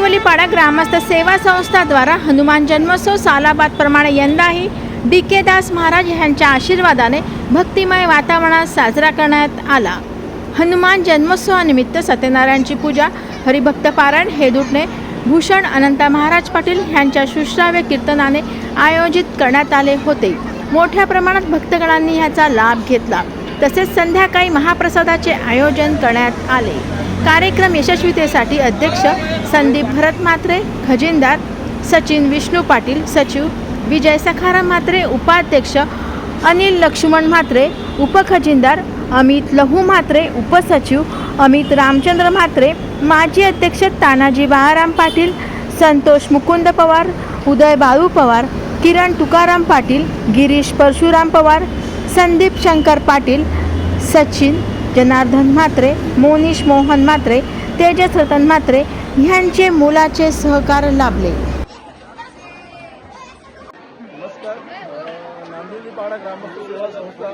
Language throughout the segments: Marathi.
शिवलीपाडा ग्रामस्थ सेवा संस्थाद्वारा हनुमान जन्मोत्सव सालाबाद प्रमाणे यंदाही डी.के. दास महाराज यांच्या आशीर्वादाने भक्तिमय वातावरणात साजरा करण्यात आला। हनुमान जन्मोत्सवानिमित्त सत्यनारायणची पूजा, हरिभक्त पारायण हेदुटणे भूषण अनंता महाराज पाटील यांच्या सुश्राव्य कीर्तनाने आयोजित करण्यात आले होते। मोठ्या प्रमाणात भक्तगणांनी याचा लाभ घेतला। तसेच संध्याकाळी महाप्रसादाचे आयोजन करण्यात आले। कार्यक्रम यशस्वीतेसाठी अध्यक्ष संदीप भरत म्हात्रे, खजिनदार सचिन विष्णू पाटील, सचिव विजय सखाराम म्हात्रे, उपाध्यक्ष अनिल लक्ष्मण म्हात्रे, उपखजिनदार अमित लहू म्हात्रे, उपसचिव अमित रामचंद्र म्हात्रे, माजी अध्यक्ष तानाजी बाळाराम पाटील, संतोष मुकुंद पवार, उदय बाळू पवार, किरण तुकाराम पाटील, गिरीश परशुराम पवार, संदीप शंकर पाटील, सचिन जनार्दन म्हात्रे, मोनिश मोहन म्हात्रे, तेजस रतन म्हात्रे यांचे मोलाचे सहकार लाभले। नमस्कार, नांदिवलीपाडा ग्रामस्थ सेवा संस्था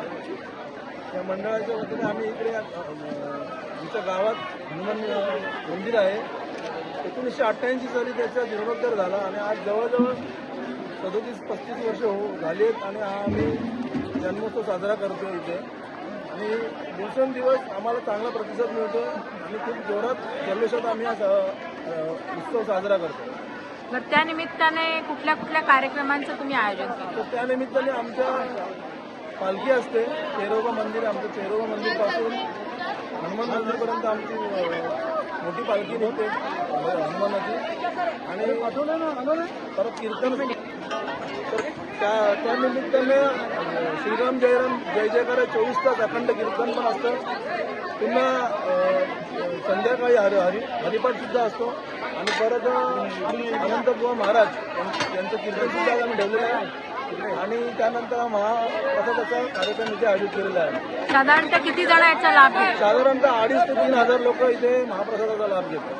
या मंडळाच्या वतीने आम्ही इकडे आमच्या गावात हनुमान मंदिर आहे। 1988 साली त्याचा जीर्णोद्धार झाला आणि आज जवळजवळ 37-35 वर्ष झाली आहेत आणि हा आम्ही जन्मोत्सव साजरा करतो इथे आणि दिवसेंदिवस आम्हाला चांगला प्रतिसाद मिळतो आणि खूप जोरात जल्लोषात आम्ही हा उत्सव साजरा करतो। तर त्या निमित्ताने कुठल्या कुठल्या कार्यक्रमांचं तुम्ही आयोजन केलं? तर त्या निमित्ताने आमच्या पालखी असते, चेरोबा मंदिर, आमचं चेरोबा मंदिरपासून हनुमान मंदिरपर्यंत आमची मोठी पालखी निघते हनुमानाची आणि परत कीर्तन। तर त्या निमित्ताने श्रीराम जयराम जय जयकार 24 तास अखंड कीर्तन पण असतं। पुन्हा संध्याकाळी हरिपाठसुद्धा असतो आणि परत अनंतबुवा महाराज यांचं कीर्तनसुद्धा आम्ही ठेवलेलं आहे आणि त्यानंतर महाप्रसादाचा कार्यक्रम इथे आयोजित केलेला आहे। साधारणतः किती जण याचा लाभ घेतात? साधारणतः 2,500 ते 3,000 लोक इथे महाप्रसादाचा लाभ घेतात।